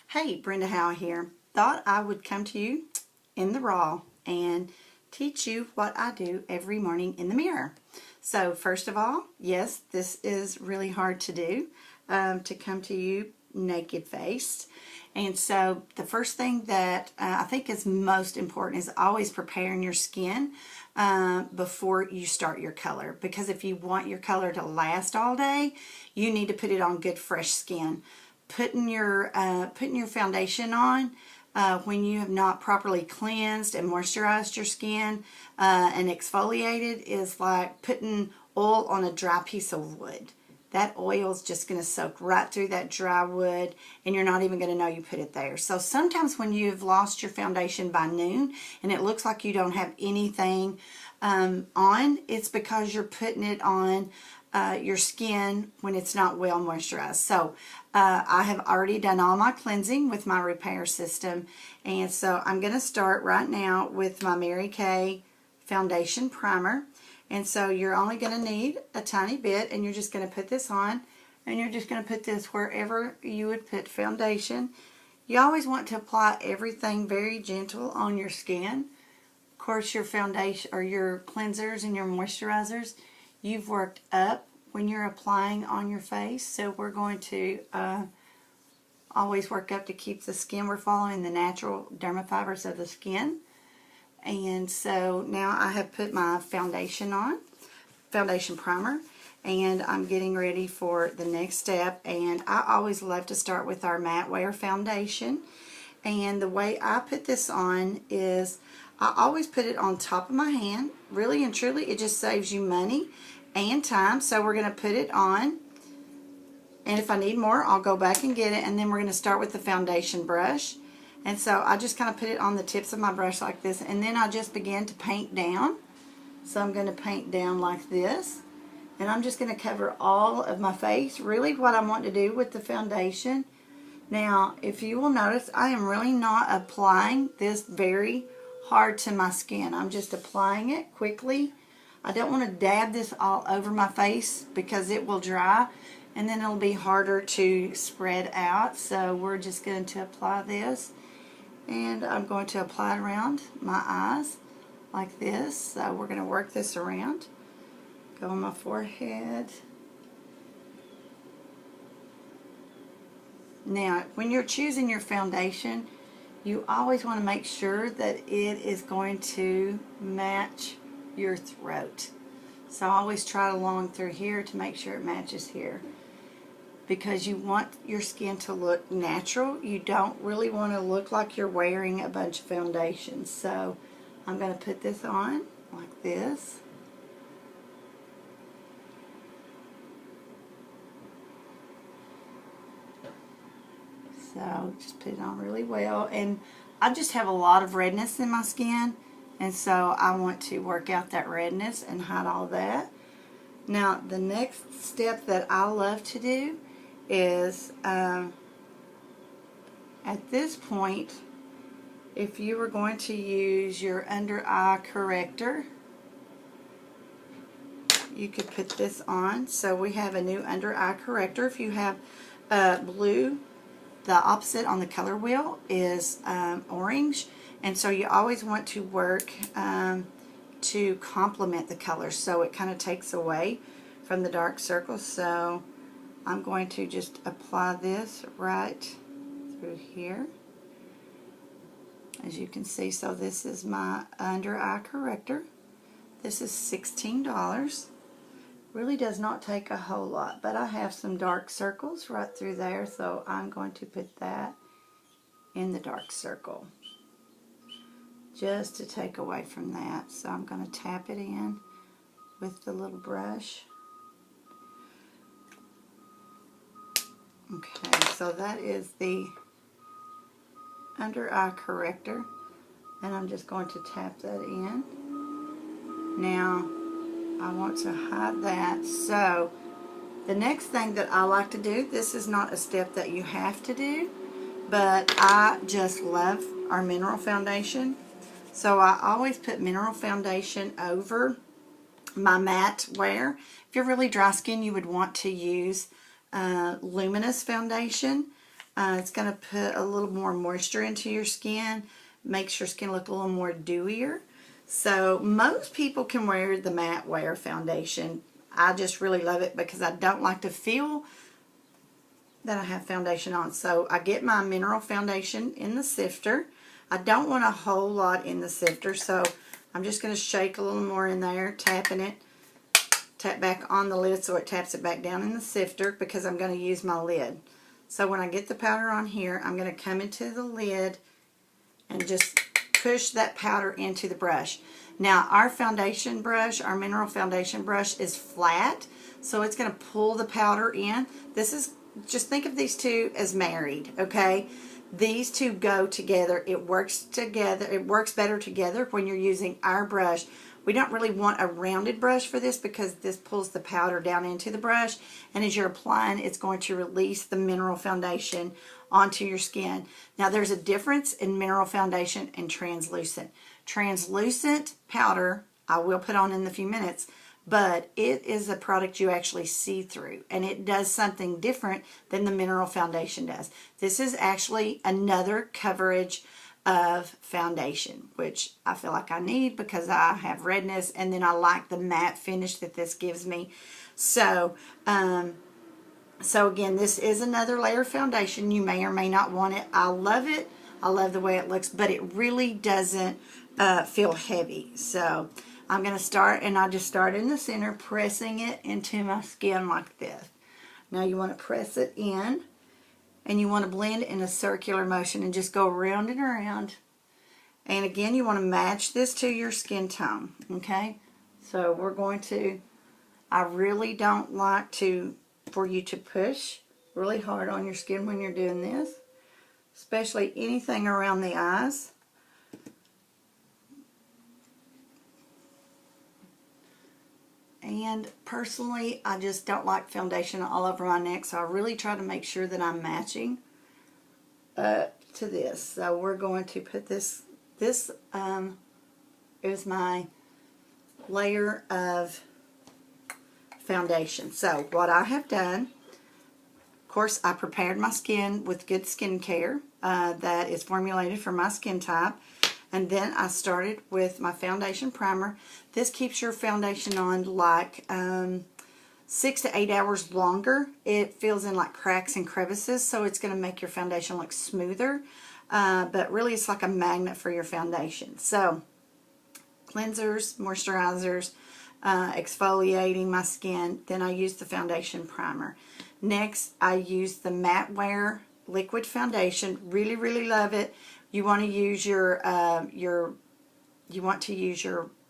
Hey, Brenda Howell here. Thought I would come to you in the raw and teach you what I do every morning in the mirror. So first of all, yes, this is really hard to do, to come to you naked faced. And so the first thing that I think is most important is always preparing your skin before you start your color. Because if you want your color to last all day, you need to put it on good fresh skin. Putting your foundation on when you have not properly cleansed and moisturized your skin and exfoliated is like putting oil on a dry piece of wood. That oil is just going to soak right through that dry wood and you're not even going to know you put it there. So sometimes when you've lost your foundation by noon and it looks like you don't have anything on, it's because you're putting it on your skin when it's not well moisturized. So I have already done all my cleansing with my repair system, and so I'm going to start right now with my Mary Kay foundation primer. And so you're only going to need a tiny bit, and you're just going to put this on, and you're just going to put this wherever you would put foundation. You always want to apply everything very gentle on your skin. Of course, your foundation or your cleansers and your moisturizers, you've worked up when you're applying on your face. So we're going to always work up to keep the skin. We're following the natural dermafibers of the skin. And so now I have put my foundation on, foundation primer, and I'm getting ready for the next step. And I always love to start with our matte wear foundation. And the way I put this on is I always put it on top of my hand. Really and truly, it just saves you money and time. So we're going to put it on, and if I need more, I'll go back and get it. And then we're going to start with the foundation brush. And so I just kind of put it on the tips of my brush like this, and then I just begin to paint down. So I'm going to paint down like this, and I'm just going to cover all of my face. Really what I want to do with the foundation. Now, if you will notice, I am really not applying this very hard to my skin. I'm just applying it quickly. I don't want to dab this all over my face because it will dry and then it'll be harder to spread out. So we're just going to apply this, and I'm going to apply it around my eyes like this. So we're going to work this around. Go on my forehead. Now, when you're choosing your foundation, you always want to make sure that it is going to match your throat. So I always try along through here to make sure it matches here, because you want your skin to look natural. You don't really want to look like you're wearing a bunch of foundation. So I'm going to put this on like this. So just put it on really well. And I just have a lot of redness in my skin, and so I want to work out that redness and hide all that. Now the next step that I love to do is at this point, if you were going to use your under eye corrector, you could put this on. So we have a new under eye corrector. If you have blue, the opposite on the color wheel is orange, and so you always want to work to complement the color, so it kind of takes away from the dark circles. So I'm going to just apply this right through here, as you can see. So this is my under eye corrector. This is $16. Really does not take a whole lot, but I have some dark circles right through there, so I'm going to put that in the dark circle just to take away from that. So I'm going to tap it in with the little brush. Okay, so that is the under eye corrector, and I'm just going to tap that in. Now I want to hide that. So the next thing that I like to do, this is not a step that you have to do, but I just love our mineral foundation. So I always put mineral foundation over my matte wear. If you're really dry skin, you would want to use luminous foundation. It's going to put a little more moisture into your skin, makes your skin look a little more dewier. So most people can wear the matte wear foundation. I just really love it because I don't like to feel that I have foundation on. So I get my mineral foundation in the sifter. I don't want a whole lot in the sifter, so I'm just going to shake a little more in there, tapping it. Tap back on the lid so it taps it back down in the sifter because I'm going to use my lid. So when I get the powder on here, I'm going to come into the lid and just push that powder into the brush. Now our foundation brush, our mineral foundation brush, is flat, so it's going to pull the powder in. This is, just think of these two as married, okay? These two go together. It works together. It works better together when you're using our brush. We don't really want a rounded brush for this because this pulls the powder down into the brush, and as you're applying, it's going to release the mineral foundation onto your skin. Now there's a difference in mineral foundation and translucent. Translucent powder I will put on in a few minutes, but it is a product you actually see through, and it does something different than the mineral foundation does. This is actually another coverage of foundation, which I feel like I need because I have redness, and then I like the matte finish that this gives me. So again, this is another layer foundation. You may or may not want it. I love it. I love the way it looks, but it really doesn't feel heavy. So I'm going to start, and I just start in the center, pressing it into my skin like this. Now you want to press it in, and you want to blend in a circular motion and just go around and around. And again, you want to match this to your skin tone, okay? So we're going to, I really don't like for you to push really hard on your skin when you're doing this, especially anything around the eyes. And personally, I just don't like foundation all over my neck, so I really try to make sure that I'm matching to this. So we're going to put this is my layer of foundation. So what I have done, of course, I prepared my skin with good skincare that is formulated for my skin type. And then I started with my foundation primer. This keeps your foundation on like 6 to 8 hours longer. It fills in like cracks and crevices, so it's going to make your foundation look smoother. But really it's like a magnet for your foundation. So cleansers, moisturizers, exfoliating my skin. Then I use the foundation primer. Next I use the Matte Wear liquid foundation. Really, really love it. You want to use your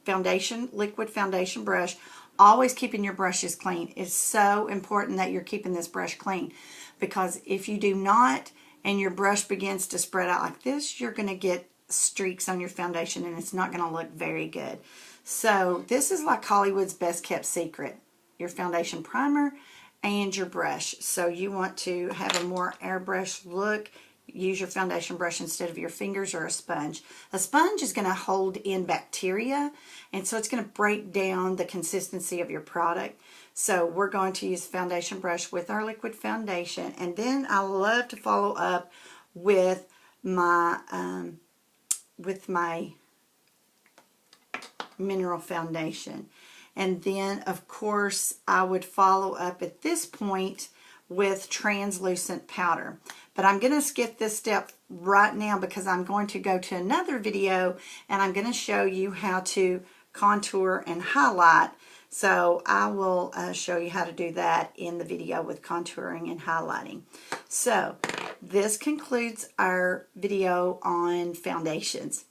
foundation, liquid foundation brush. Always keeping your brushes clean. It's so important that you're keeping this brush clean, because if you do not and your brush begins to spread out like this, you're going to get streaks on your foundation and it's not going to look very good. So this is like Hollywood's best kept secret, your foundation primer and your brush. So you want to have a more airbrush look. Use your foundation brush instead of your fingers or a sponge. A sponge is going to hold in bacteria, and so it's going to break down the consistency of your product. So we're going to use foundation brush with our liquid foundation, and then I love to follow up with my mineral foundation. And then of course I would follow up at this point with translucent powder. But I'm going to skip this step right now because I'm going to go to another video and I'm going to show you how to contour and highlight. So I will show you how to do that in the video with contouring and highlighting. So this concludes our video on foundations.